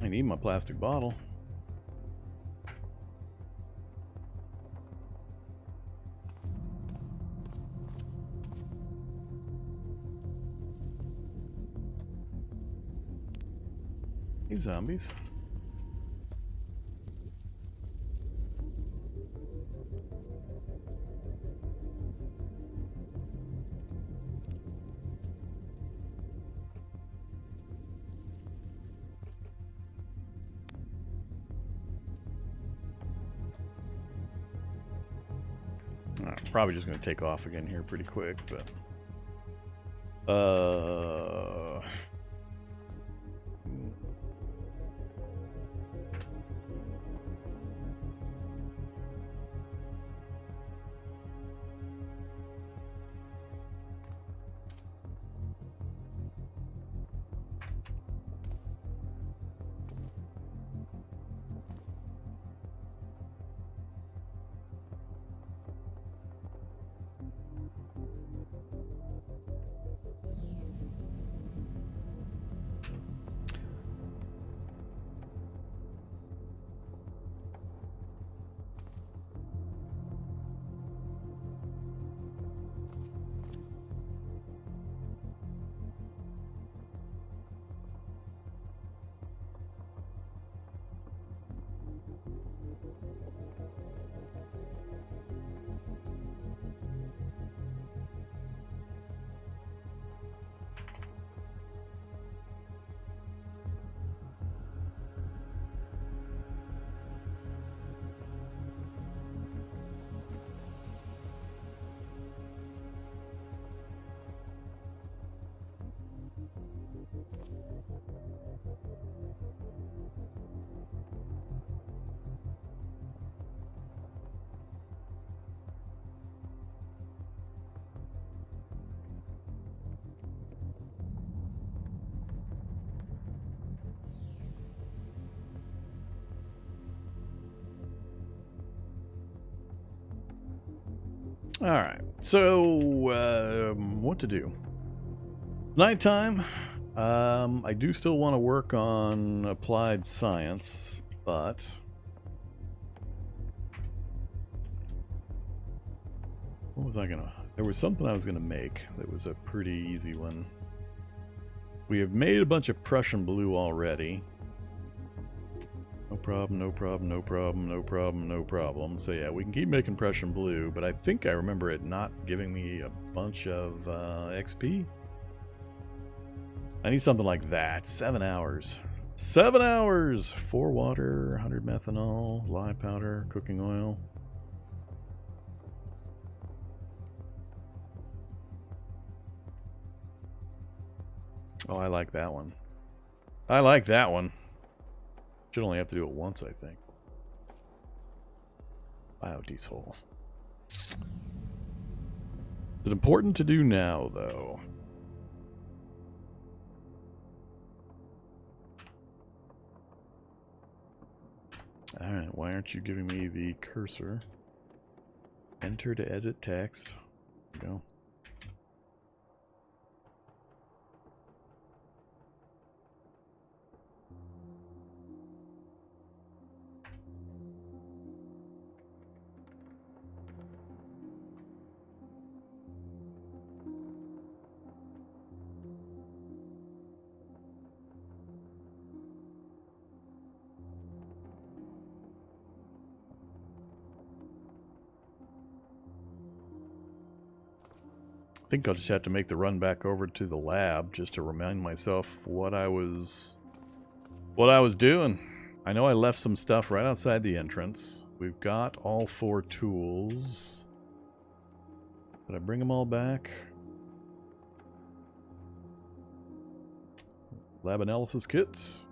I need my plastic bottle. Hey, zombies. Probably just going to take off again here pretty quick, but all right. So, what to do? Nighttime. I do still want to work on applied science, but what was I gonna? There was something I was gonna make that was a pretty easy one. We have made a bunch of Prussian blue already. No problem, no problem, no problem, no problem, no problem. So yeah, we can keep making Prussian blue, but I think I remember it not giving me a bunch of XP. I need something like that. 7 hours. 7 hours! 4 water, 100 methanol, lye powder, cooking oil. Oh, I like that one. I like that one. Should only have to do it once, I think. Biodiesel. Is it important to do now, though? Alright, why aren't you giving me the cursor? Enter to edit text. There we go. I think I'll just have to make the run back over to the lab just to remind myself what I was doing. I know I left some stuff right outside the entrance. We've got all 4 tools. Did I bring them all back? Lab analysis kits.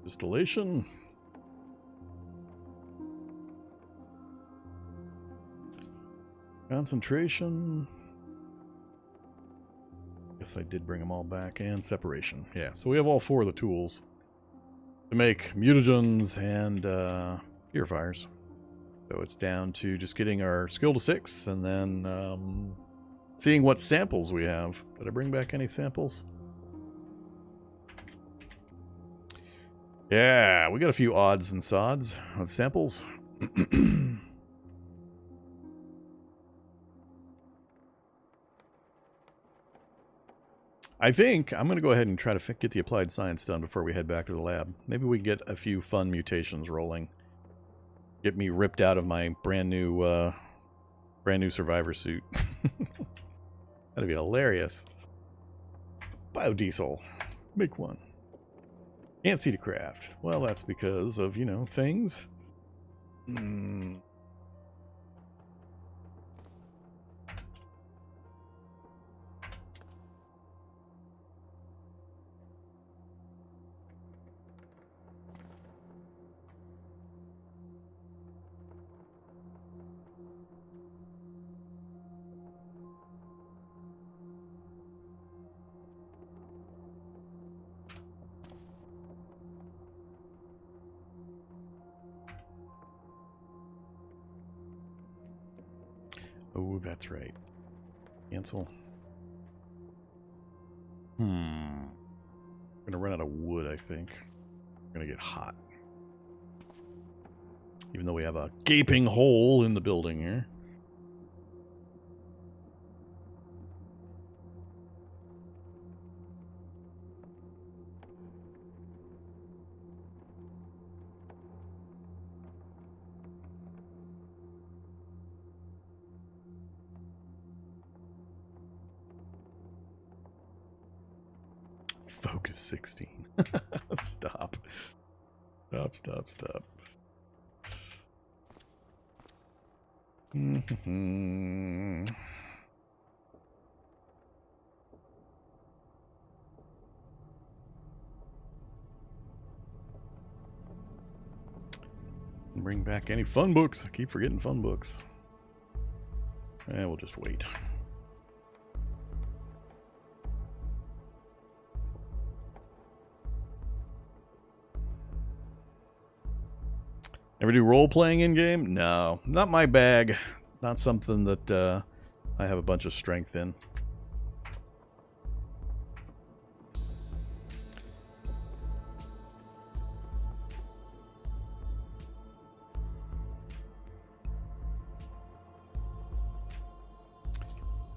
Distillation. Concentration. Guess I did bring them all back. And separation. Yeah, so we have all 4 of the tools to make mutagens and purifiers. So it's down to just getting our skill to 6 and then Seeing what samples we have. Did I bring back any samples? Yeah, we got a few odds and sods of samples. I think I'm going to go ahead and try to get the applied science done before we head back to the lab. Maybe we get a few fun mutations rolling. Get me ripped out of my brand new survivor suit. That'd be hilarious. Biodiesel. Make one. Can't see to craft. Well, that's because of, you know, things. Oh, that's right. Cancel. I'm gonna run out of wood, I think. I'm gonna get hot. Even though we have a gaping hole in the building here. Focus 16. Stop. Stop. Bring back any fun books. I keep forgetting fun books. We'll just wait. Ever do role-playing in-game? No, not my bag. Not something that I have a bunch of strength in.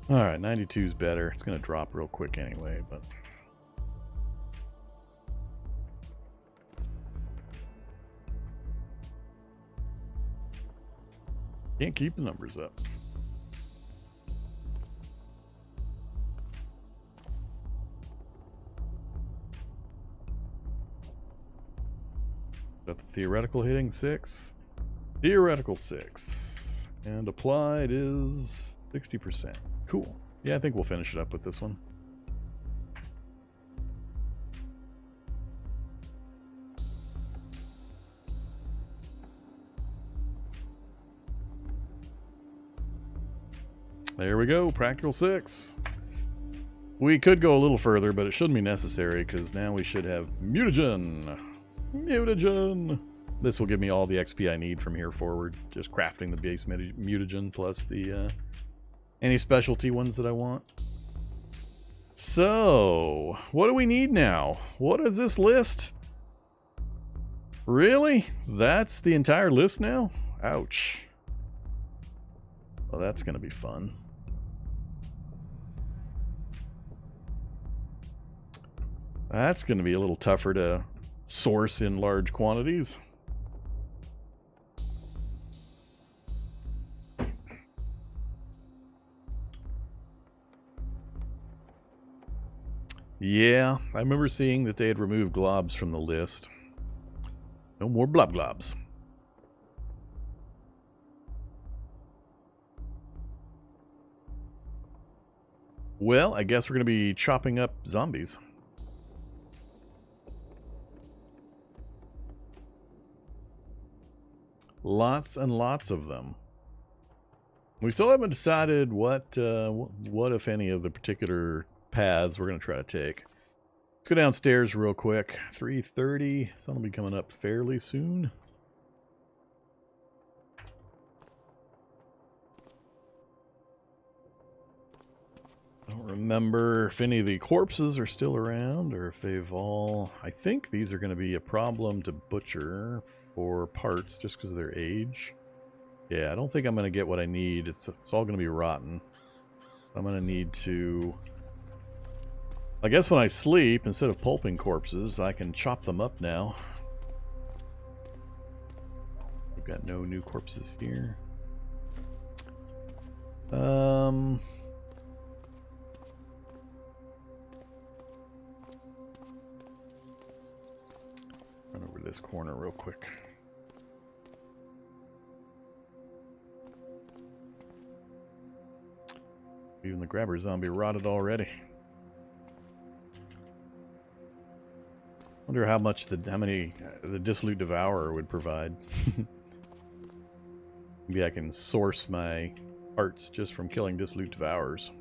Alright, 92 is better. It's going to drop real quick anyway, but... Can't keep the numbers up. Got the theoretical hitting 6. Theoretical 6. And applied is 60%. Cool. Yeah, I think we'll finish it up with this one. There we go, practical 6. We could go a little further, but it shouldn't be necessary because now we should have mutagen. Mutagen. This will give me all the XP I need from here forward. Just crafting the base mutagen plus the any specialty ones that I want. So, what do we need now? What is this list? Really? That's the entire list now? Ouch. Well, that's going to be fun. That's going to be a little tougher to source in large quantities. Yeah, I remember seeing that they had removed globs from the list. No more blob globs. Well, I guess we're going to be chopping up zombies. Lots and lots of them. We still haven't decided what if any, of the particular paths we're going to try to take. Let's go downstairs real quick. 3:30. Sun will be coming up fairly soon. I don't remember if any of the corpses are still around or if they've all... I think these are going to be a problem to butcher for parts just because of their age. Yeah, I don't think I'm going to get what I need. It's all going to be rotten. I'm going to need to... I guess when I sleep, instead of pulping corpses, I can chop them up now. We've got no new corpses here. Run over this corner real quick. Even the grabber zombie rotted already. Wonder how many the Dissolute Devourer would provide. Maybe I can source my parts just from killing Dissolute Devourers.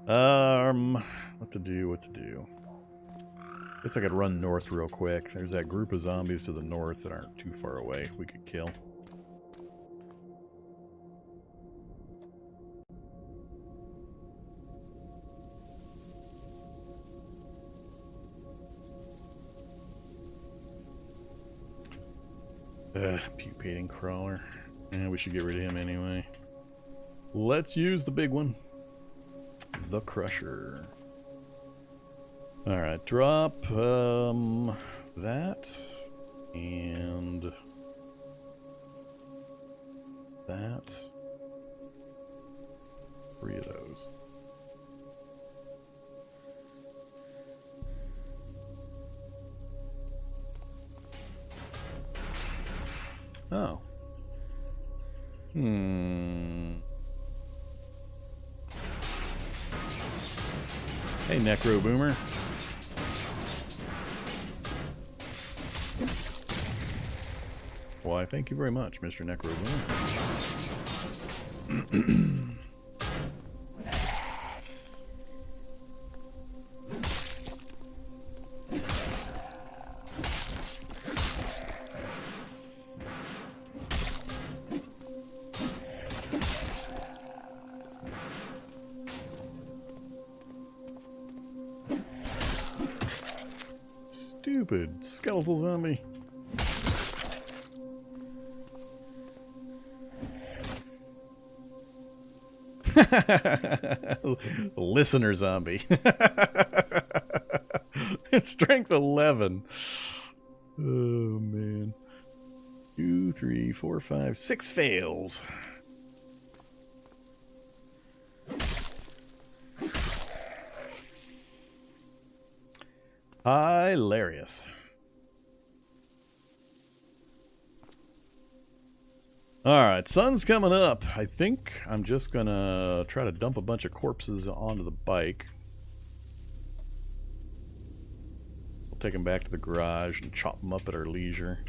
What to do? Guess I could run north real quick. There's that group of zombies to the north that aren't too far away we could kill. Pupating crawler. Yeah, we should get rid of him anyway. Let's use the big one. The Crusher. Alright, drop that and that. 3 of those. Oh. Hey, Necro Boomer. Why, thank you very much, Mr. Necro Boomer. Stupid skeletal zombie. Listener zombie. Strength 11. Oh man. 2, 3, 4, 5, 6 fails. Hilarious. Alright, sun's coming up. I think I'm just gonna try to dump a bunch of corpses onto the bike. We'll take them back to the garage and chop them up at our leisure.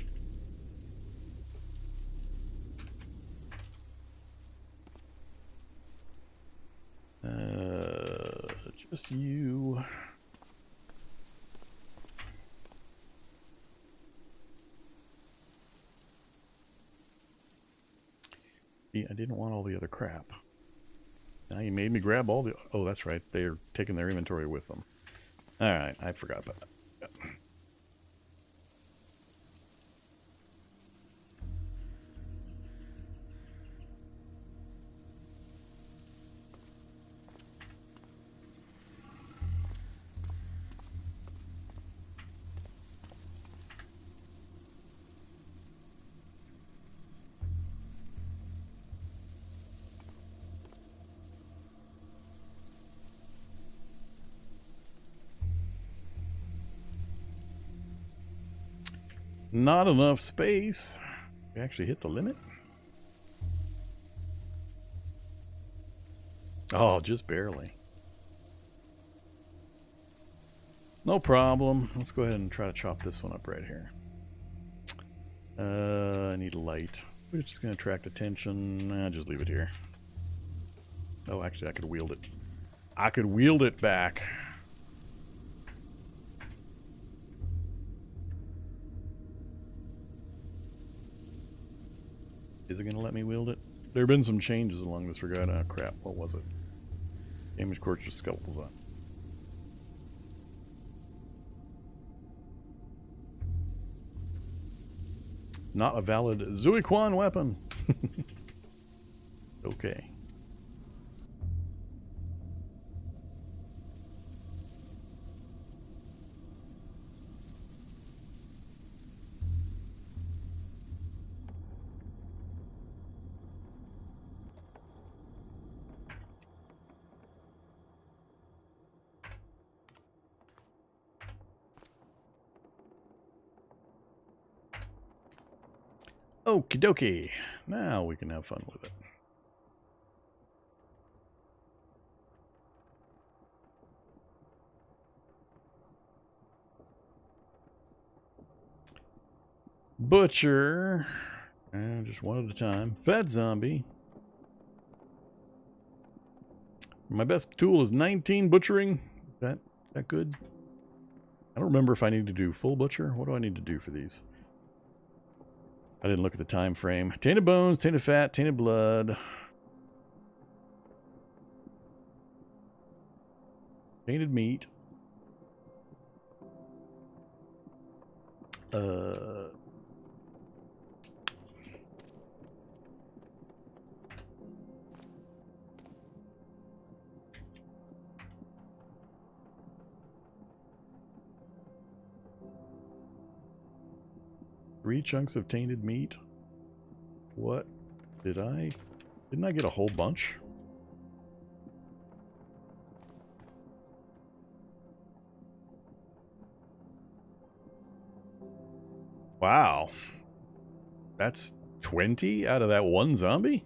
Just you. I didn't want all the other crap. Now you made me grab all the... Oh, that's right. They're taking their inventory with them. Alright, I forgot about that. Yep. Not enough space. We actually hit the limit. Oh, just barely. No problem. Let's go ahead and try to chop this one up right here. I need light. We're just going to attract attention. Nah, just leave it here. Oh, actually, I could wield it. I could wield it back. Is it going to let me wield it? There have been some changes along this regard. Oh, crap. What was it? Damage corpse with skeletals on. Not a valid Zuiquan weapon. Okay. Okie dokie. Now we can have fun with it. Butcher. And just one at a time. Fed zombie. My best tool is 19 butchering. Is that good? I don't remember if I need to do full butcher. What do I need to do for these? I didn't look at the time frame. Tainted bones, tainted fat, tainted blood. Tainted meat. 3 chunks of tainted meat. What? Didn't I get a whole bunch? Wow. That's 20 out of that one zombie?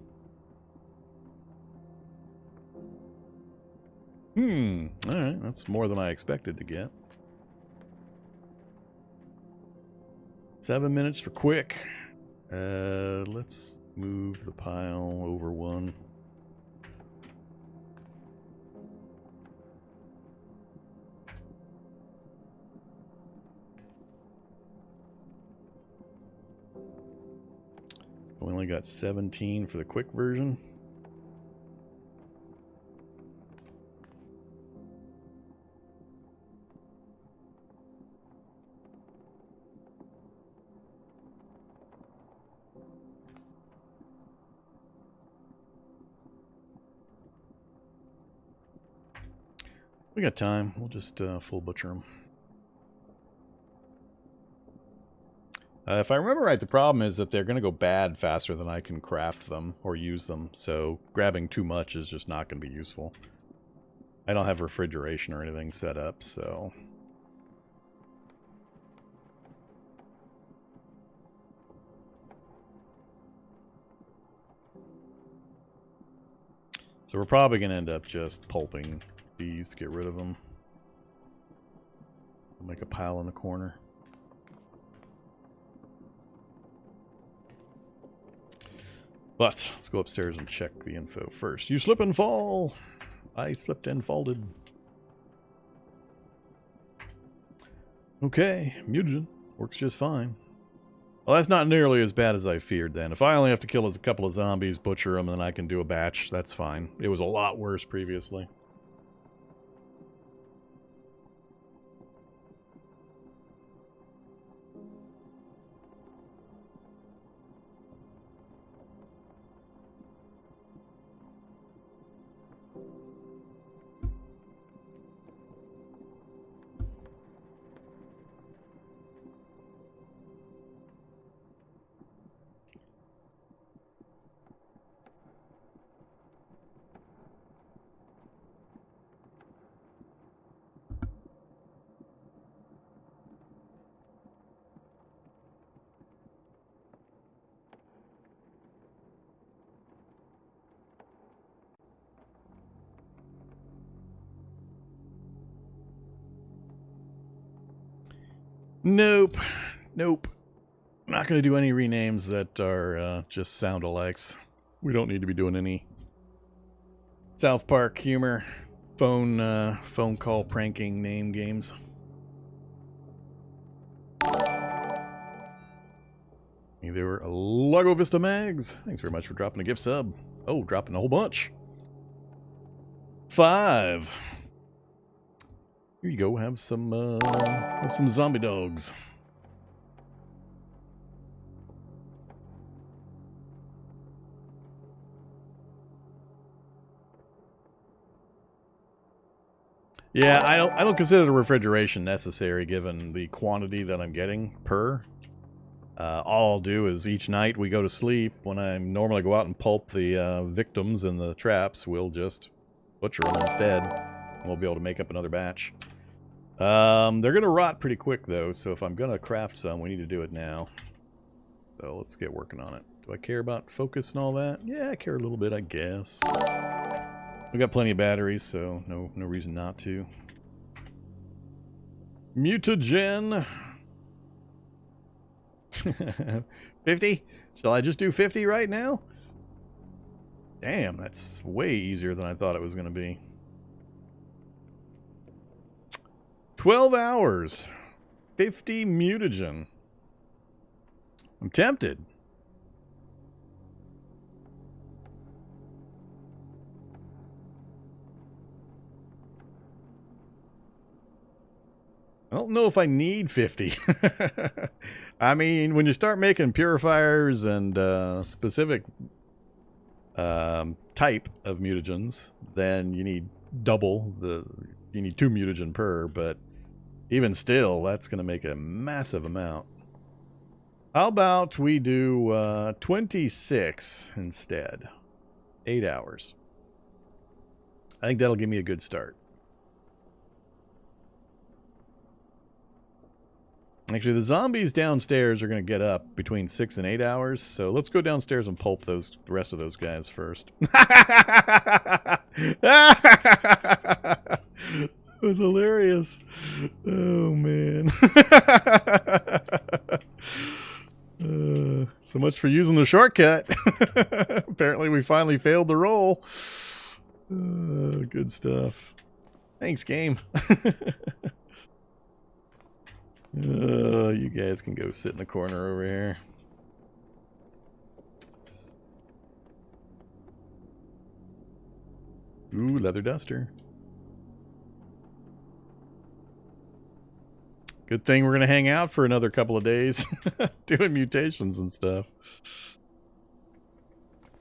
Alright, that's more than I expected to get. 7 minutes for quick. Let's move the pile over one. We only got 17 for the quick version. We got time. We'll just full butcher them. If I remember right, the problem is that they're going to go bad faster than I can craft them or use them. So grabbing too much is just not going to be useful. I don't have refrigeration or anything set up, so... So we're probably going to end up just pulping these to get rid of them. We'll make a pile in the corner. But let's go upstairs and check the info first. You slip and fall. I slipped and folded. Okay, mutagen. Works just fine. Well, that's not nearly as bad as I feared then. If I only have to kill a couple of zombies, butcher them, and then I can do a batch, that's fine. It was a lot worse previously. Nope. Nope. I'm not going to do any renames that are just sound-alikes. We don't need to be doing any South Park humor, phone call pranking name games. They were Lago Vista Mags. Thanks very much for dropping a gift sub. Oh, dropping a whole bunch. 5. Here you go. Have some zombie dogs. Yeah, I don't consider the refrigeration necessary given the quantity that I'm getting per. All I'll do is each night we go to sleep, when I normally go out and pulp the victims in the traps, we'll just butcher them instead. We'll be able to make up another batch. They're going to rot pretty quick though, so if I'm going to craft some, we need to do it now. So let's get working on it. Do I care about focus and all that? Yeah, I care a little bit, I guess. We got plenty of batteries, so no reason not to. Mutagen. 50? Shall I just do 50 right now? Damn, that's way easier than I thought it was going to be. 12 hours. 50 mutagen. I'm tempted. I don't know if I need 50. I mean, when you start making purifiers and specific type of mutagens, then you need double you need 2 mutagen per, but even still, that's going to make a massive amount. How about we do 26 instead? 8 hours. I think that'll give me a good start. Actually, the zombies downstairs are going to get up between 6 and 8 hours, so let's go downstairs and pulp the rest of those guys first. That was hilarious. Oh, man. So much for using the shortcut. Apparently, we finally failed the roll. Good stuff. Thanks, game. You guys can go sit in the corner over here. Ooh, leather duster. Good thing we're going to hang out for another couple of days doing mutations and stuff.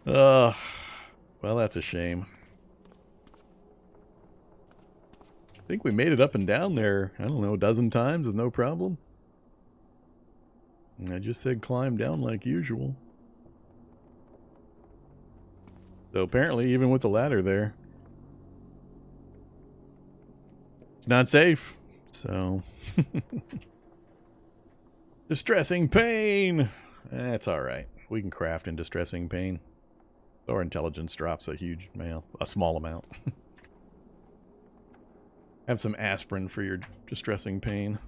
Well, that's a shame. I think we made it up and down there, I don't know, a dozen times with no problem. And I just said climb down like usual. So apparently, even with the ladder there, it's not safe. So, distressing pain. That's all right. We can craft in distressing pain. Our intelligence drops a small amount. Have some aspirin for your distressing pain.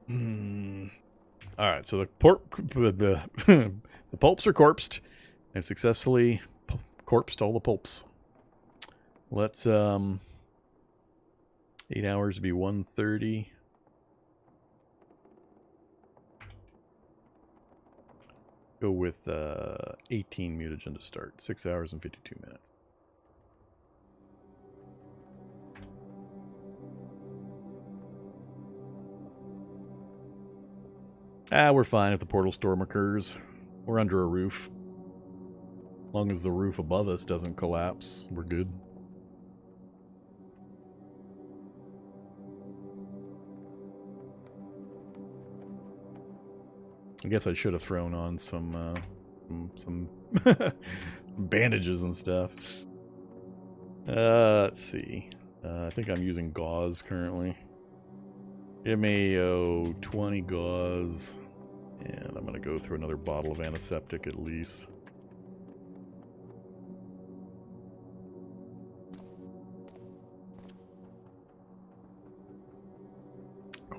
All right, so the pulps are corpsed. I've successfully corpsed all the pulps. Let's 8 hours to be 130. Go with 18 mutagen to start. 6 hours and 52 minutes. We're fine if the portal storm occurs. We're under a roof. As long as the roof above us doesn't collapse, we're good. I guess I should have thrown on some bandages and stuff. Let's see. I think I'm using gauze currently. Give me 20 gauze, and I'm gonna go through another bottle of antiseptic at least. Of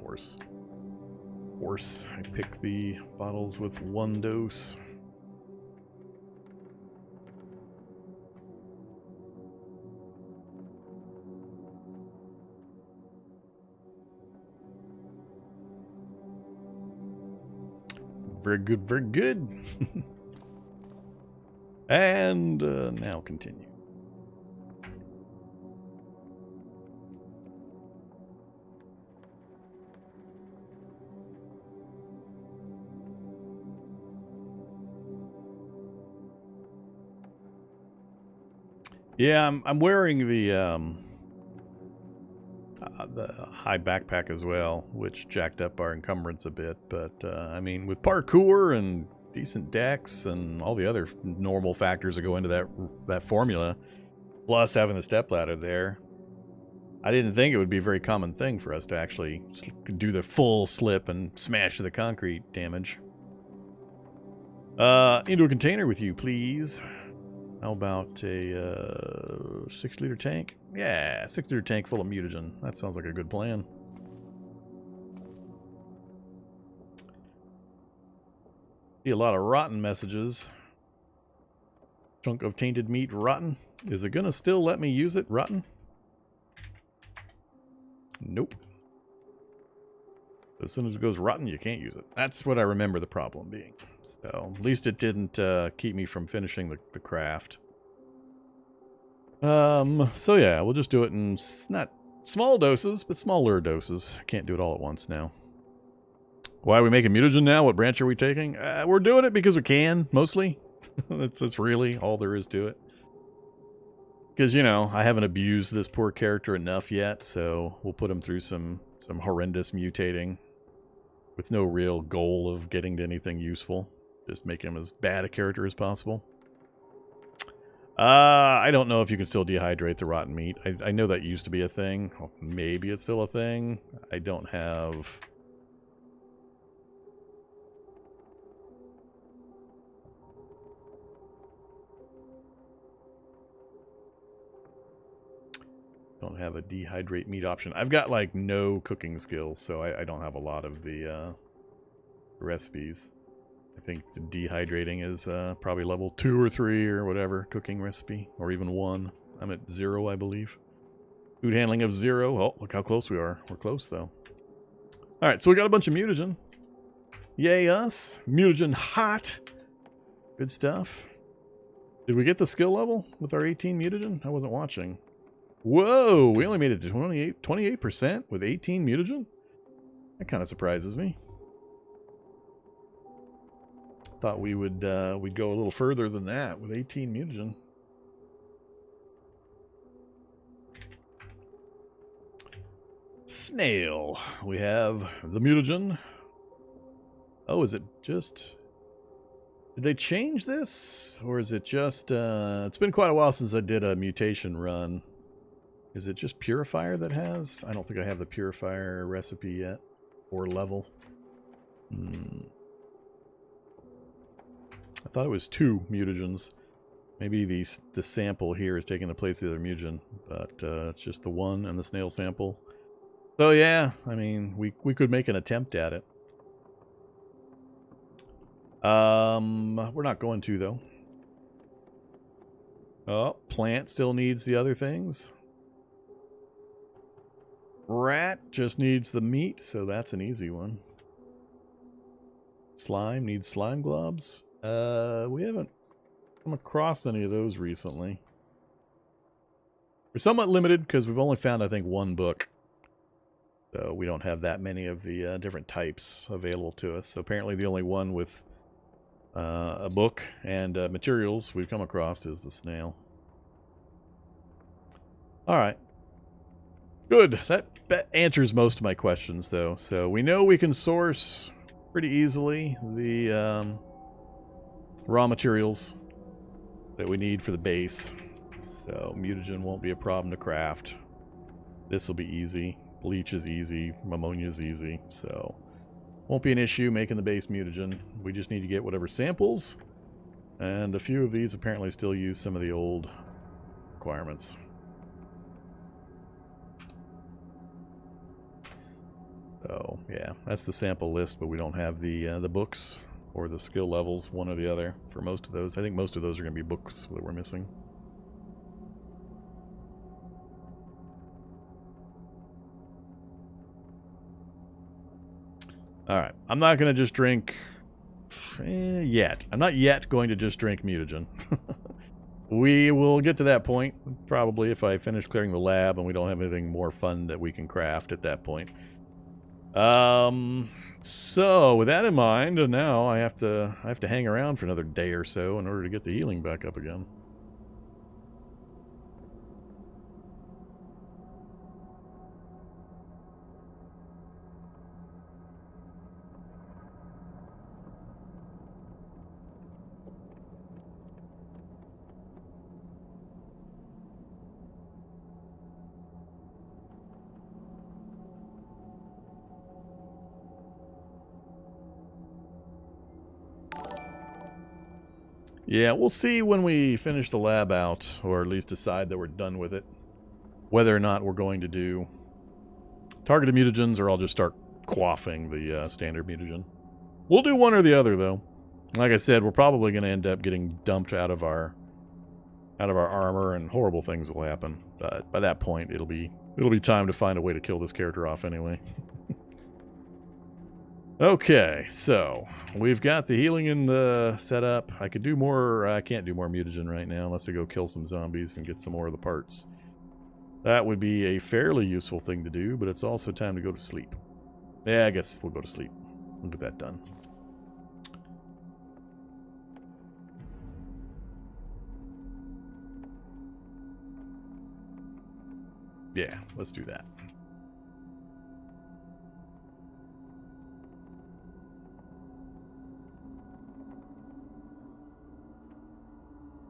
course, I pick the bottles with 1 dose. Very good, very good. And now continue. Yeah, I'm wearing the high backpack as well, which jacked up our encumbrance a bit. But I mean, with parkour and decent decks and all the other normal factors that go into that formula, plus having the stepladder there, I didn't think it would be a very common thing for us to actually do the full slip and smash the concrete damage. Into a container with you, please. How about a 6-liter tank? Yeah, 6-liter tank full of mutagen. That sounds like a good plan. See a lot of rotten messages. Chunk of tainted meat rotten. Is it gonna still let me use it rotten? Nope. As soon as it goes rotten, you can't use it. That's what I remember the problem being. So, at least it didn't keep me from finishing the craft. So yeah, we'll just do it in not small doses, but smaller doses. Can't do it all at once now. Why are we making mutagen now? What branch are we taking? We're doing it because we can, mostly. That's really all there is to it. Because, you know, I haven't abused this poor character enough yet, so we'll put him through some horrendous mutating with no real goal of getting to anything useful. Just make him as bad a character as possible. I don't know if you can still dehydrate the rotten meat. I know that used to be a thing. Maybe it's still a thing. I don't have... Don't have a dehydrate meat option. I've got like no cooking skills, so I don't have a lot of the recipes. I think the dehydrating is probably level 2 or 3 or whatever cooking recipe, or even 1. I'm at 0, I believe. Food handling of 0. Oh, look how close we are. We're close though. All right, so we got a bunch of mutagen. Yay us! Mutagen hot. Good stuff. Did we get the skill level with our 18 mutagen? I wasn't watching. Whoa, we only made it to 28% with 18 mutagen? That kind of surprises me. Thought we would we'd go a little further than that with 18 mutagen. Snail. We have the mutagen. Oh, is it just... Did they change this? Or is it just... it's been quite a while since I did a mutation run. Is it just Purifier that has? I don't think I have the Purifier recipe yet. Or level. I thought it was 2 mutagens. Maybe the sample here is taking the place of the other mutagen. But it's just the 1 and the snail sample. So yeah, I mean, we could make an attempt at it. We're not going to, though. Oh, plant still needs the other things. Rat just needs the meat, so that's an easy one. Slime needs slime globs. We haven't come across any of those recently. We're somewhat limited because we've only found, I think, 1 book. So we don't have that many of the different types available to us. So apparently the only one with a book and materials we've come across is the snail. Alright. Good. That answers most of my questions, though. So we know we can source pretty easily the raw materials that we need for the base. So mutagen won't be a problem to craft. This will be easy. Bleach is easy. Ammonia is easy. So won't be an issue making the base mutagen. We just need to get whatever samples. And a few of these apparently still use some of the old requirements. So, yeah, that's the sample list, but we don't have the books or the skill levels, one or the other, for most of those. I think most of those are going to be books that we're missing. Alright, I'm not going to just drink... yet. I'm not yet going to just drink mutagen. We will get to that point, probably, if I finish clearing the lab and we don't have anything more fun that we can craft at that point. So with that in mind, now I have to hang around for another day or so in order to get the healing back up again. Yeah, we'll see when we finish the lab out, or at least decide that we're done with it, whether or not we're going to do targeted mutagens, or I'll just start quaffing the standard mutagen. We'll do one or the other, though. Like I said, we're probably going to end up getting dumped out of our armor, and horrible things will happen. But by that point, it'll be time to find a way to kill this character off anyway. Okay, so we've got the healing in the setup. I could do more. I can't do more mutagen right now unless I go kill some zombies and get some more of the parts. That would be a fairly useful thing to do, but it's also time to go to sleep. Yeah, I guess we'll go to sleep. We'll get that done. Yeah, let's do that.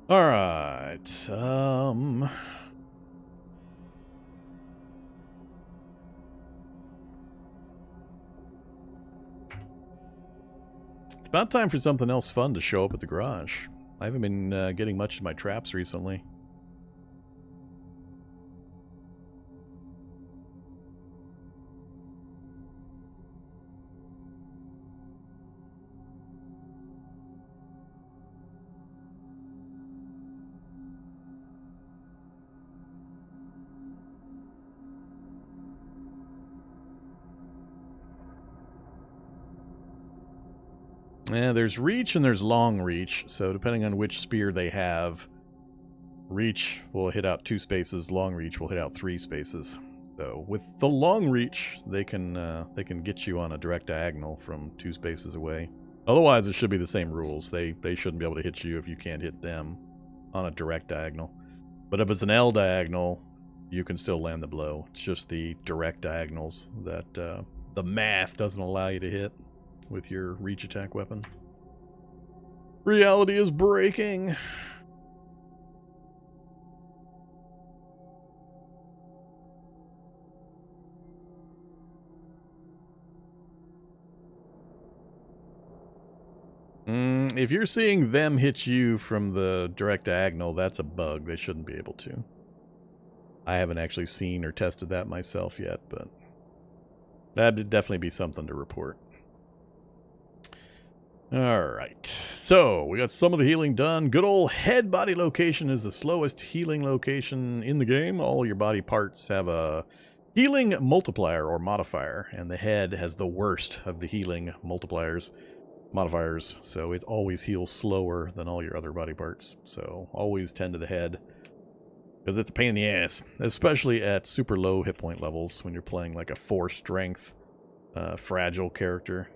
All right. It's about time for something else fun to show up at the garage. I haven't been getting much of my traps recently. Yeah, there's reach and there's long reach, so depending on which spear they have, reach will hit out 2 spaces, long reach will hit out 3 spaces. So with the long reach, they can get you on a direct diagonal from 2 spaces away. Otherwise, it should be the same rules. They shouldn't be able to hit you if you can't hit them on a direct diagonal. But if it's an L diagonal, you can still land the blow. It's just the direct diagonals that the math doesn't allow you to hit with your reach attack weapon. Reality is breaking. If you're seeing them hit you from the direct diagonal, that's a bug. They shouldn't be able to. I haven't actually seen or tested that myself yet, but that'd definitely be something to report. Alright, so we got some of the healing done. Good old head body location is the slowest healing location in the game. All your body parts have a healing multiplier or modifier, and the head has the worst of the healing modifiers, so it always heals slower than all your other body parts. So always tend to the head, because it's a pain in the ass, especially at super low hit point levels when you're playing like a 4 strength fragile character.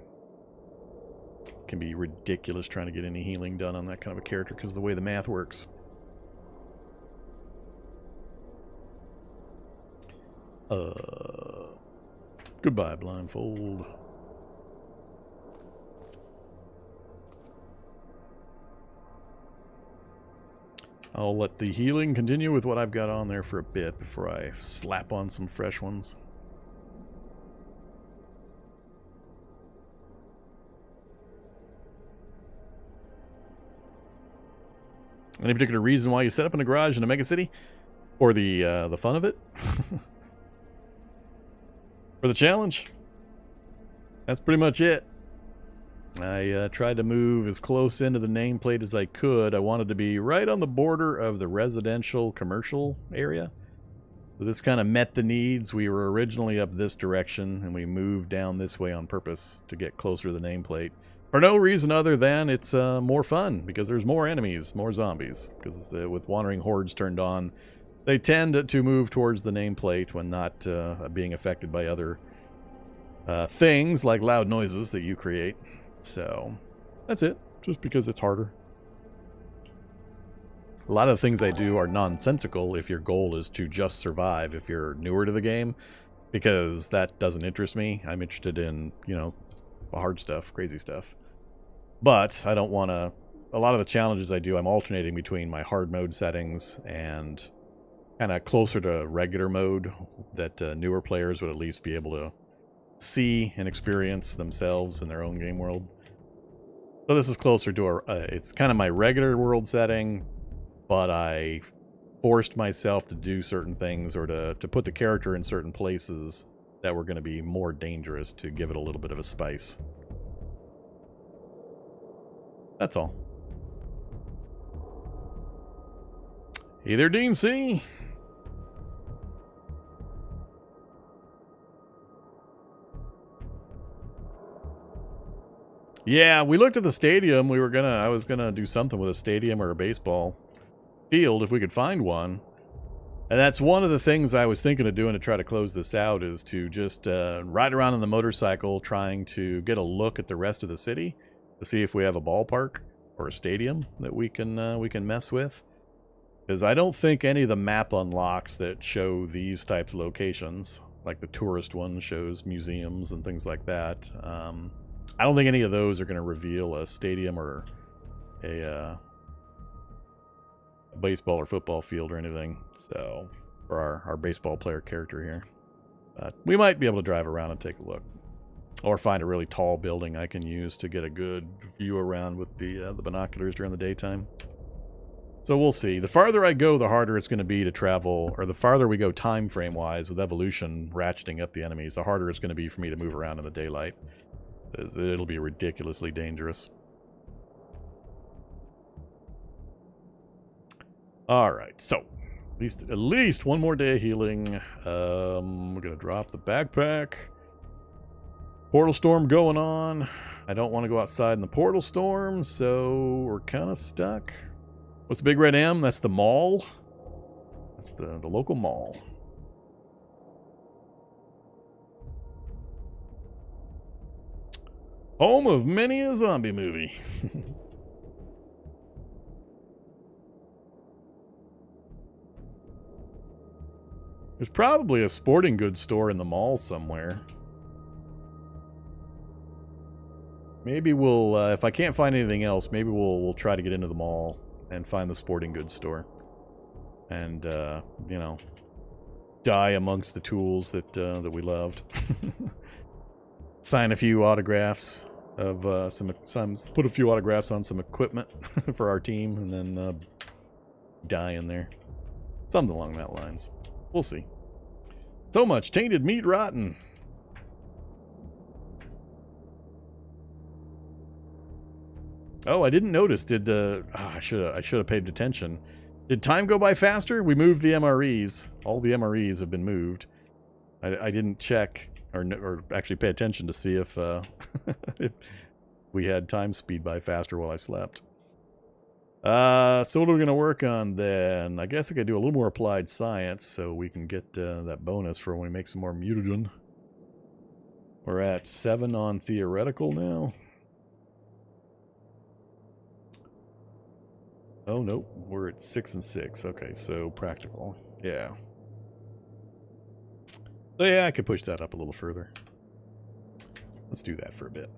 It can be ridiculous trying to get any healing done on that kind of a character because of the way the math works. Goodbye, blindfold. I'll let the healing continue with what I've got on there for a bit before I slap on some fresh ones. Any particular reason why you set up in a garage in a megacity? Or the fun of it? For the challenge? That's pretty much it. I tried to move as close into the nameplate as I could. I wanted to be right on the border of the residential commercial area. So this kind of met the needs. We were originally up this direction, and we moved down this way on purpose to get closer to the nameplate. For no reason other than it's more fun, because there's more enemies, more zombies. Because with wandering hordes turned on, they tend to move towards the nameplate when not being affected by other things like loud noises that you create. So that's it, just because it's harder. A lot of the things I do are nonsensical if your goal is to just survive if you're newer to the game, because that doesn't interest me. I'm interested in, you know, hard stuff, crazy stuff. But I don't want to... A lot of the challenges I do, I'm alternating between my hard mode settings and kind of closer to regular mode that newer players would at least be able to see and experience themselves in their own game world. So this is closer to a, it's kind of my regular world setting, but I forced myself to do certain things or to put the character in certain places that were going to be more dangerous to give it a little bit of a spice. That's all. Hey there, Dean C. Yeah, we looked at the stadium. I was gonna do something with a stadium or a baseball field if we could find one. And that's one of the things I was thinking of doing to try to close this out, is to just ride around on the motorcycle trying to get a look at the rest of the city to see if we have a ballpark or a stadium that we can mess with. Because I don't think any of the map unlocks that show these types of locations, like the tourist one shows museums and things like that, I don't think any of those are going to reveal a stadium or a baseball or football field or anything. So, for our baseball player character here. But we might be able to drive around and take a look. Or find a really tall building I can use to get a good view around with the binoculars during the daytime. So we'll see. The farther I go, the harder it's going to be to travel, or the farther we go time frame wise with evolution ratcheting up the enemies, the harder it's going to be for me to move around in the daylight. It'll be ridiculously dangerous. Alright, so at least one more day of healing. We're going to drop the backpack. Portal storm going on. I don't want to go outside in the portal storm, so we're kind of stuck. What's the big red M? That's the mall. That's the local mall. Home of many a zombie movie. There's probably a sporting goods store in the mall somewhere. Maybe we'll, if I can't find anything else, maybe we'll try to get into the mall and find the sporting goods store. And, you know, die amongst the tools that we loved. Sign a few autographs of put a few autographs on some equipment for our team, and then die in there. Something along that lines. We'll see. So much tainted meat rotten. Oh, I didn't notice. I should have paid attention. Did time go by faster? We moved the MREs. All the MREs have been moved. I didn't check or actually pay attention to see if if we had time speed by faster while I slept. So what are we going to work on then? I guess I could do a little more applied science so we can get that bonus for when we make some more mutagen. We're at 7 on theoretical now. Oh, nope. We're at 6 and 6. Okay, so practical. Yeah. So yeah, I could push that up a little further. Let's do that for a bit.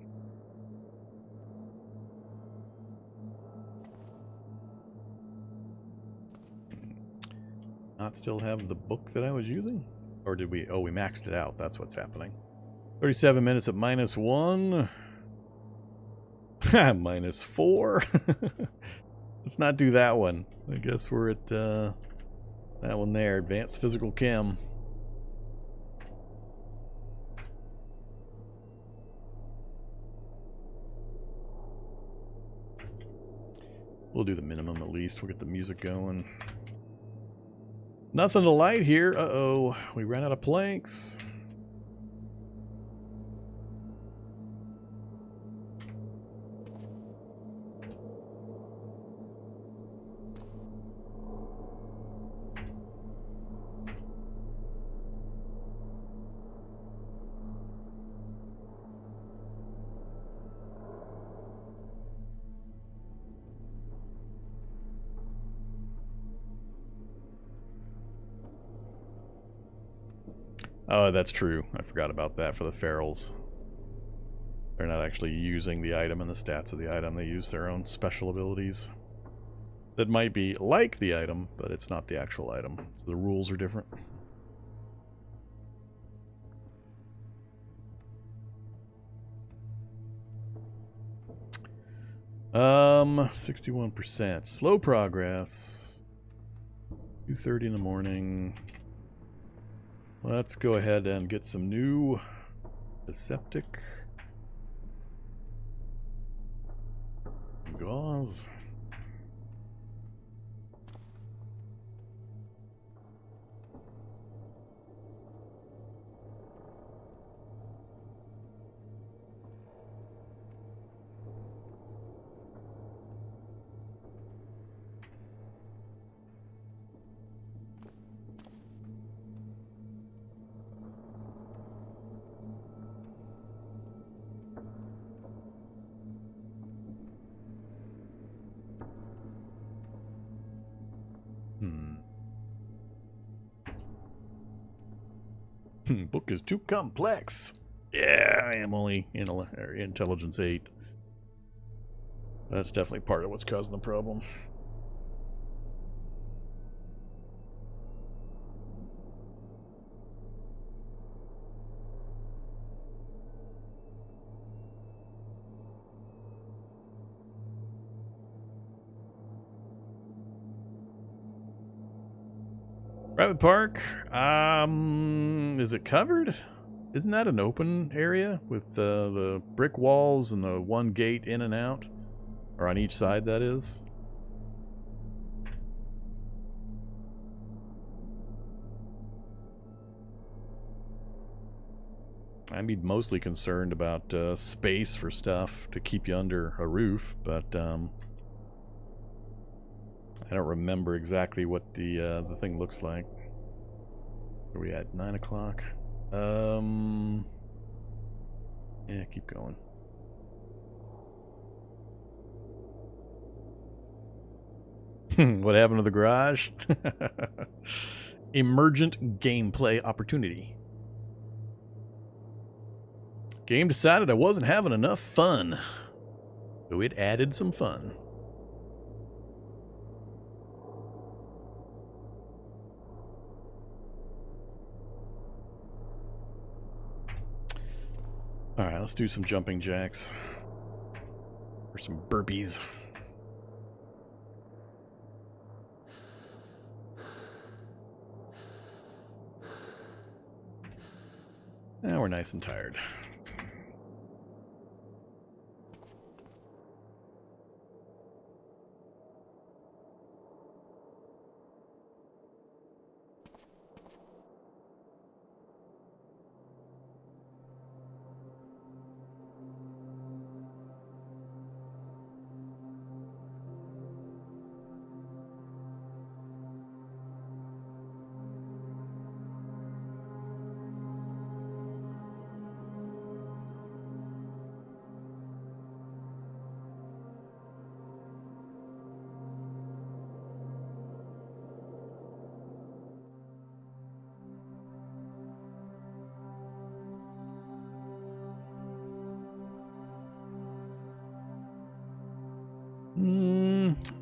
Not still have the book that I was using? Or did we? Oh, we maxed it out. That's what's happening. 37 minutes at -1. -4. Let's not do that one. I guess we're at that one there. Advanced Physical Chem. We'll do the minimum at least. We'll get the music going. Nothing to light here. Uh-oh. We ran out of planks. Oh, that's true. I forgot about that for the ferals. They're not actually using the item and the stats of the item. They use their own special abilities. That might be like the item, but it's not the actual item. So the rules are different. 61%. Slow progress. 2:30 in the morning. Let's go ahead and get some new aseptic gauze. Book is too complex. Yeah, I am only intelligence 8. That's definitely part of what's causing the problem. Private park, is it covered? Isn't that an open area with the brick walls and the one gate in and out? Or on each side, that is? I'd be mostly concerned about space for stuff to keep you under a roof, but I don't remember exactly what the thing looks like. Where are we at? 9 o'clock? Yeah, keep going. What happened to the garage? Emergent gameplay opportunity. Game decided I wasn't having enough fun, so it added some fun. Alright, let's do some jumping jacks. Or some burpees. Now we're nice and tired.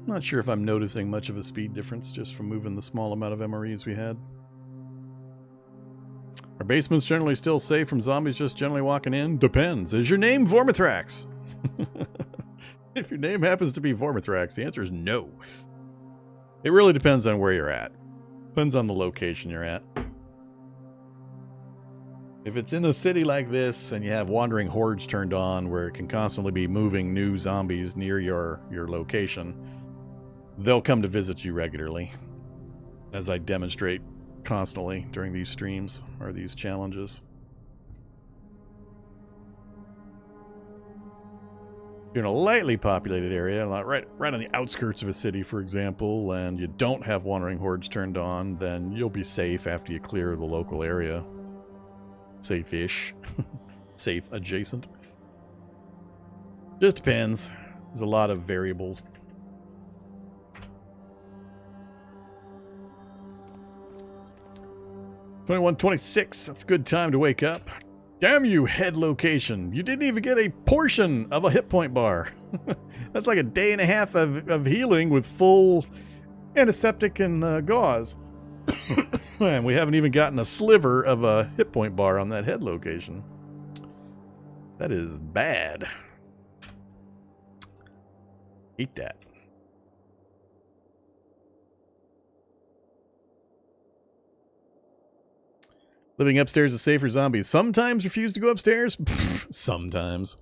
Not sure if I'm noticing much of a speed difference just from moving the small amount of MREs we had. Are basements generally still safe from zombies just generally walking in? Depends. Is your name Vormithrax? If your name happens to be Vormithrax, the answer is no. It really depends on where you're at. Depends on the location you're at. If it's in a city like this and you have wandering hordes turned on where it can constantly be moving new zombies near your location, they'll come to visit you regularly, as I demonstrate constantly during these streams or these challenges. If you're in a lightly populated area, like right on the outskirts of a city, for example, and you don't have wandering hordes turned on, then you'll be safe after you clear the local area. Safe-ish. Safe adjacent. Just depends. There's a lot of variables. $21:26. That's a good time to wake up. Damn you, head location. You didn't even get a portion of a hit point bar. That's like a day and a half of healing with full antiseptic and gauze. And we haven't even gotten a sliver of a hit point bar on that head location. That is bad. Eat that. Living upstairs is safe for zombies. Sometimes refuse to go upstairs. Sometimes.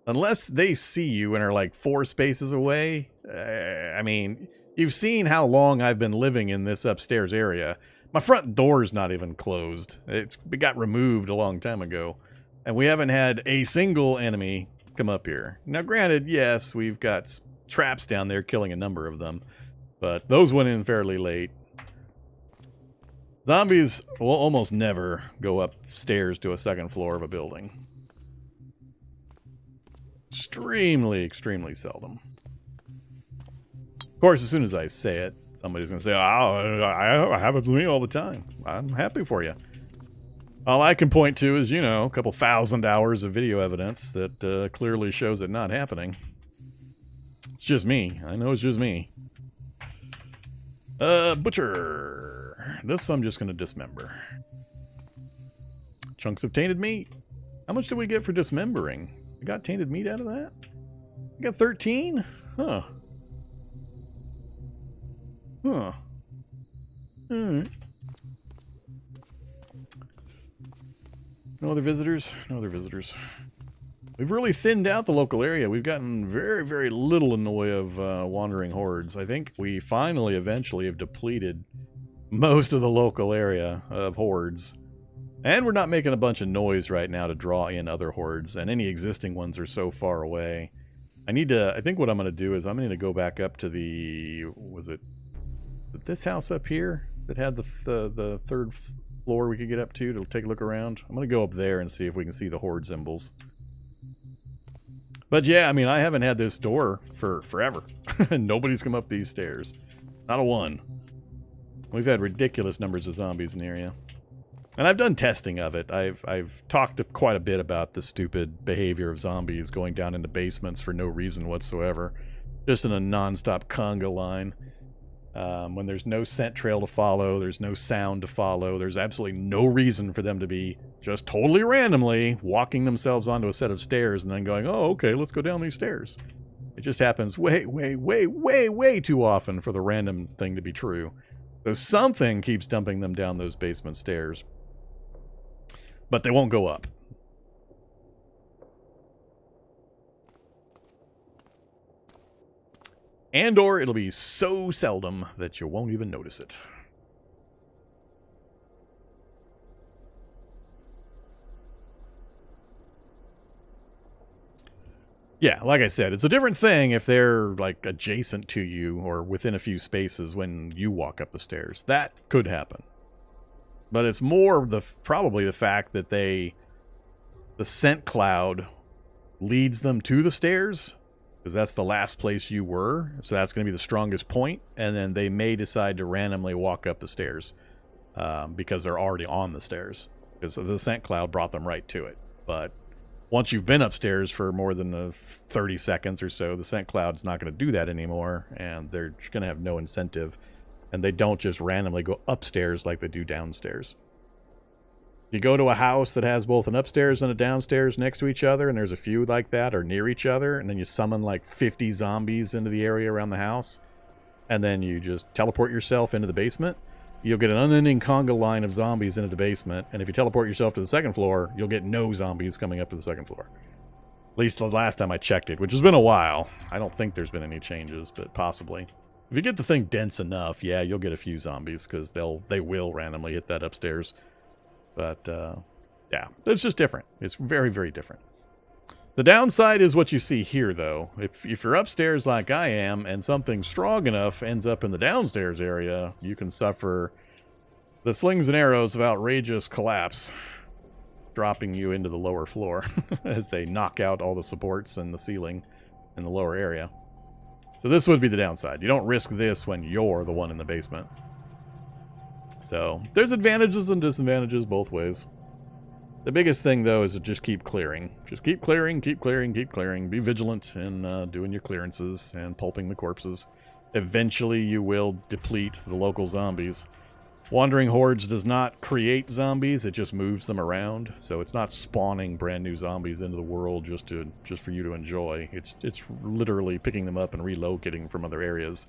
Unless they see you and are like 4 spaces away. I mean, you've seen how long I've been living in this upstairs area. My front door's not even closed. It got removed a long time ago. And we haven't had a single enemy come up here. Now, granted, yes, we've got traps down there killing a number of them. But those went in fairly late. Zombies will almost never go upstairs to a 2nd floor of a building. Extremely, extremely seldom. Of course, as soon as I say it, somebody's going to say, oh, I have it to me all the time. I'm happy for you. All I can point to is, you know, a couple 1,000 hours of video evidence that clearly shows it not happening. It's just me. I know it's just me. Butcher. This I'm just going to dismember. Chunks of tainted meat. How much did we get for dismembering? We got tainted meat out of that? We got 13? Huh. Huh. Alright. No other visitors? No other visitors. We've really thinned out the local area. We've gotten very, very little in the way of wandering hordes. I think we finally, eventually, have depleted most of the local area of hordes. And we're not making a bunch of noise right now to draw in other hordes, and any existing ones are so far away. I think what I'm going to do is I'm going to go back up to the... Was it this house up here that had the 3rd floor we could get up to take a look around? I'm going to go up there and see if we can see the horde symbols. But yeah, I mean, I haven't had this door for forever. Nobody's come up these stairs. Not a one. We've had ridiculous numbers of zombies in the area. And I've done testing of it. I've talked quite a bit about the stupid behavior of zombies going down into basements for no reason whatsoever. Just in a non-stop conga line. When there's no scent trail to follow, there's no sound to follow, there's absolutely no reason for them to be just totally randomly walking themselves onto a set of stairs and then going, oh, okay, let's go down these stairs. It just happens way, way, way, way, way too often for the random thing to be true. So something keeps dumping them down those basement stairs. But they won't go up. And or it'll be so seldom that you won't even notice it. Yeah, like I said, it's a different thing if they're like adjacent to you or within a few spaces when you walk up the stairs. That could happen. But it's more probably the fact that the scent cloud leads them to the stairs, because that's the last place you were, so that's going to be the strongest point, and then they may decide to randomly walk up the stairs because they're already on the stairs, because the scent cloud brought them right to it. But once you've been upstairs for more than 30 seconds or so, the scent cloud's not going to do that anymore, and they're going to have no incentive, and they don't just randomly go upstairs like they do downstairs. You go to a house that has both an upstairs and a downstairs next to each other, and there's a few like that or near each other, and then you summon like 50 zombies into the area around the house, and then you just teleport yourself into the basement, you'll get an unending conga line of zombies into the basement, and if you teleport yourself to the 2nd floor, you'll get no zombies coming up to the 2nd floor. At least the last time I checked it, which has been a while. I don't think there's been any changes, but possibly. If you get the thing dense enough, yeah, you'll get a few zombies, because they will randomly hit that upstairs. But, yeah, it's just different. It's very, very different. The downside is what you see here, though. If you're upstairs like I am, and something strong enough ends up in the downstairs area, you can suffer the slings and arrows of outrageous collapse, dropping you into the lower floor as they knock out all the supports and the ceiling in the lower area. So this would be the downside. You don't risk this when you're the one in the basement. So there's advantages and disadvantages both ways. The biggest thing, though, is to just keep clearing. Just keep clearing, keep clearing, keep clearing. Be vigilant in doing your clearances and pulping the corpses. Eventually, you will deplete the local zombies. Wandering Hordes does not create zombies, it just moves them around. So it's not spawning brand new zombies into the world just for you to enjoy. It's literally picking them up and relocating from other areas.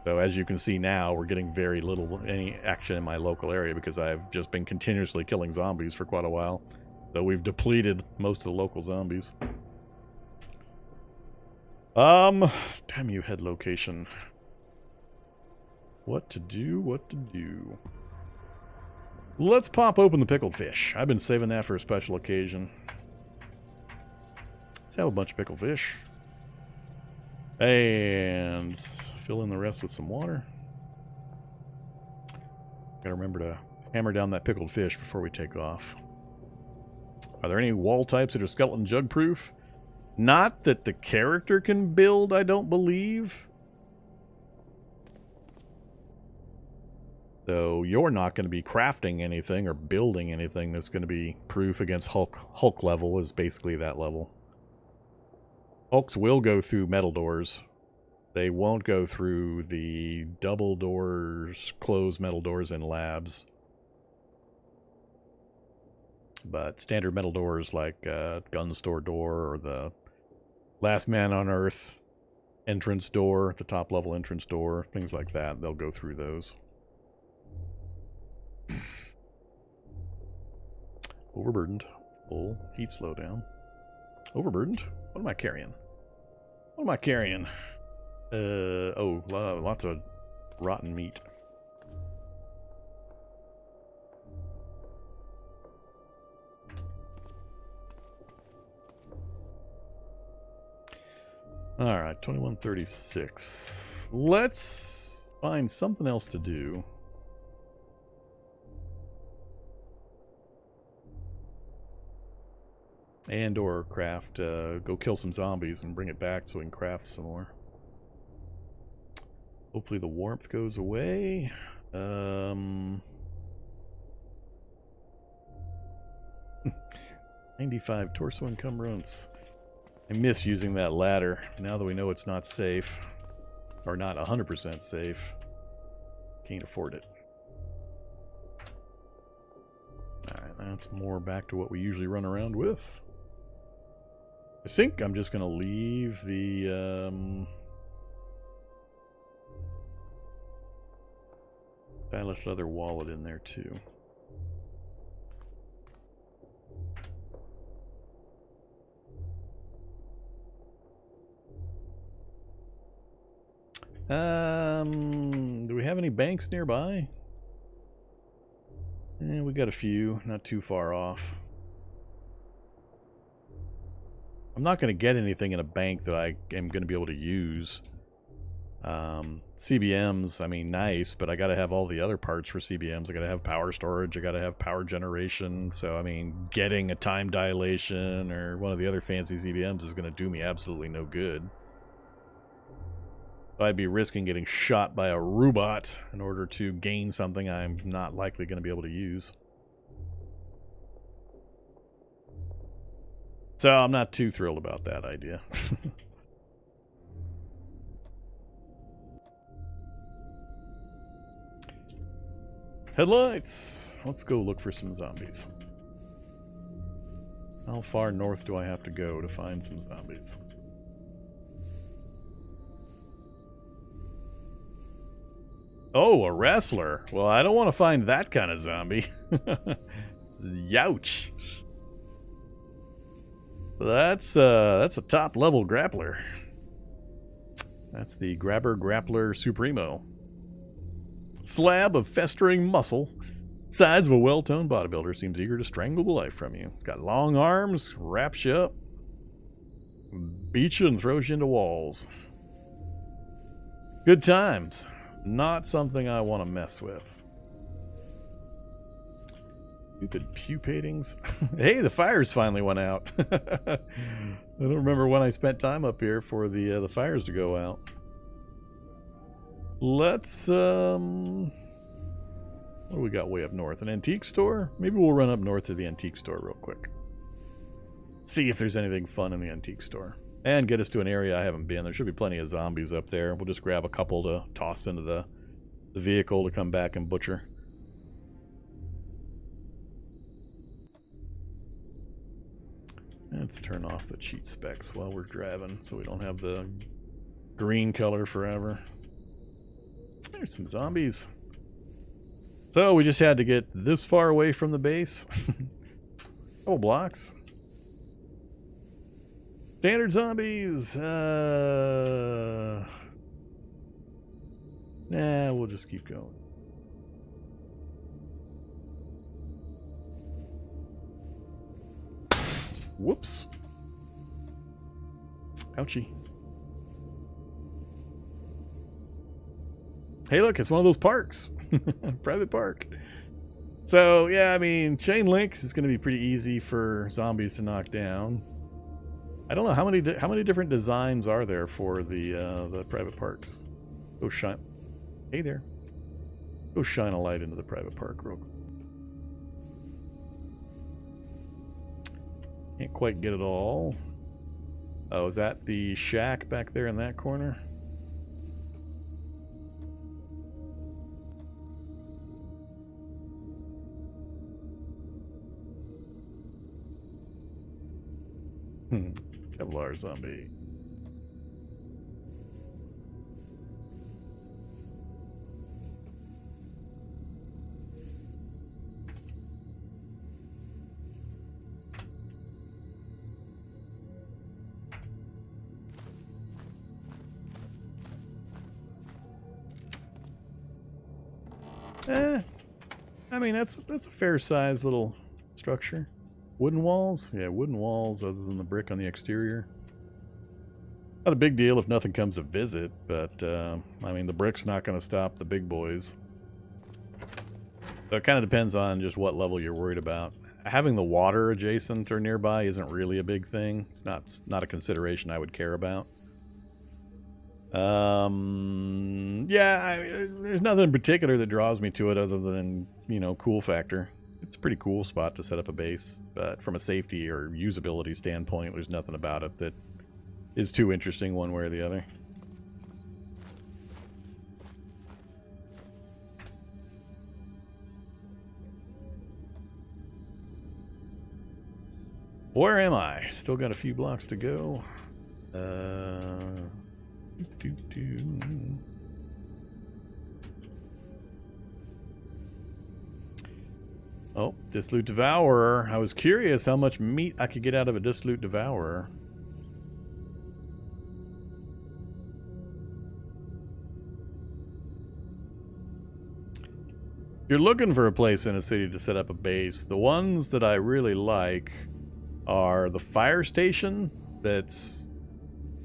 So as you can see now, we're getting very little any action in my local area because I've just been continuously killing zombies for quite a while. So we've depleted most of the local zombies. Damn you, head location. What to do, what to do. Let's pop open the pickled fish. I've been saving that for a special occasion. Let's have a bunch of pickled fish. And fill in the rest with some water. Gotta remember to hammer down that pickled fish before we take off. Are there any wall types that are skeleton jug proof? Not that the character can build, I don't believe. So you're not going to be crafting anything or building anything that's going to be proof against Hulk level is basically that level. Hulks will go through metal doors. They won't go through the double doors, closed metal doors in labs. But standard metal doors like gun store door or the Last Man on Earth entrance door, the top level entrance door, things like that, they'll go through those. Overburdened. Full heat slowdown. Overburdened? What am I carrying? What am I carrying? Oh, lots of rotten meat. Alright, 2136. Let's find something else to do. And or craft, go kill some zombies and bring it back so we can craft some more. Hopefully the warmth goes away. 95 torso encumbrance. I miss using that ladder, now that we know it's not safe. Or not 100% safe. Can't afford it. Alright, that's more back to what we usually run around with. I think I'm just going to leave the stylish leather wallet in there too. Do we have any banks nearby? We got a few, not too far off. I'm not going to get anything in a bank that I am going to be able to use. CBMs, I mean, nice, but I got to have all the other parts for CBMs. I got to have power storage, I got to have power generation. So, I mean, getting a time dilation or one of the other fancy CBMs is going to do me absolutely no good. I'd be risking getting shot by a robot in order to gain something I'm not likely going to be able to use. So I'm not too thrilled about that idea. Headlights! Let's go look for some zombies. How far north do I have to go to find some zombies? Oh, a wrestler. Well, I don't want to find that kind of zombie. Youch. That's a top level grappler. That's the Grabber Grappler Supremo. Slab of festering muscle. Sides of a well-toned bodybuilder, seems eager to strangle the life from you. Got long arms, wraps you up, beats you and throws you into walls. Good times. Not something I want to mess with. Stupid pupatings. Hey, the fires finally went out. I don't remember when I spent time up here for the fires to go out. Let's what do we got way up north? An antique store? Maybe we'll run up north to the antique store real quick. See if there's anything fun in the antique store. And get us to an area I haven't been. There should be plenty of zombies up there. We'll just grab a couple to toss into the vehicle to come back and butcher. Let's turn off the cheat specs while we're driving so we don't have the green color forever. There's some zombies. So we just had to get this far away from the base. Couple blocks. Standard zombies. Nah, we'll just keep going. Whoops. Ouchie. Hey, look, it's one of those parks. Private park. So, yeah, I mean, chain links is going to be pretty easy for zombies to knock down. I don't know how many different designs are there for the private parks. Go shine. Hey there. Go shine a light into the private park real quick. Can't quite get it all. Oh, is that the shack back there in that corner? Kevlar zombie. I mean that's a fair sized little structure. Wooden walls? Yeah, wooden walls other than the brick on the exterior. Not a big deal if nothing comes to visit, but I mean the brick's not going to stop the big boys. So it kind of depends on just what level you're worried about. Having the water adjacent or nearby isn't really a big thing. It's not a consideration I would care about. Yeah, there's nothing in particular that draws me to it other than, you know, cool factor. It's a pretty cool spot to set up a base, but from a safety or usability standpoint, there's nothing about it that is too interesting one way or the other. Where am I? Still got a few blocks to go. Oh, Dissolute Devourer. I was curious how much meat I could get out of a Dissolute Devourer. If you're looking for a place in a city to set up a base, the ones that I really like are the fire station. That's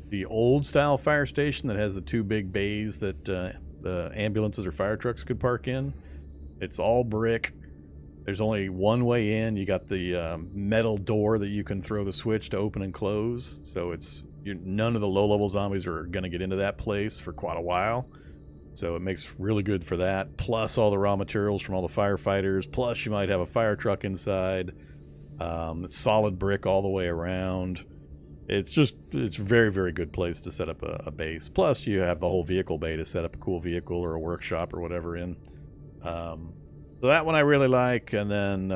the old style fire station that has the two big bays that the ambulances or fire trucks could park in. It's all brick. There's only one way in. You got the metal door that you can throw the switch to open and close. So none of the low-level zombies are going to get into that place for quite a while. So it makes really good for that. Plus all the raw materials from all the firefighters. Plus you might have a fire truck inside. It's solid brick all the way around. It's a very, very good place to set up a base. Plus you have the whole vehicle bay to set up a cool vehicle or a workshop or whatever in. So that one I really like, and then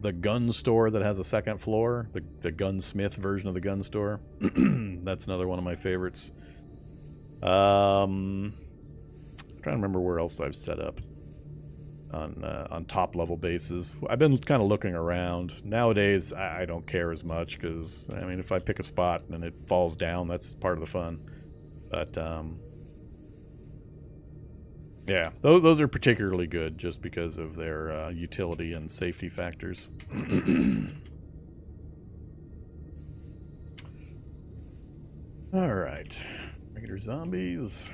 the gun store that has a second floor, the gunsmith version of the gun store. That's another one of my favorites. I'm trying to remember where else I've set up on top level bases. I've been kind of looking around. Nowadays, I don't care as much because I mean, if I pick a spot and it falls down, that's part of the fun. But yeah, those are particularly good just because of their utility and safety factors. All right, regular zombies.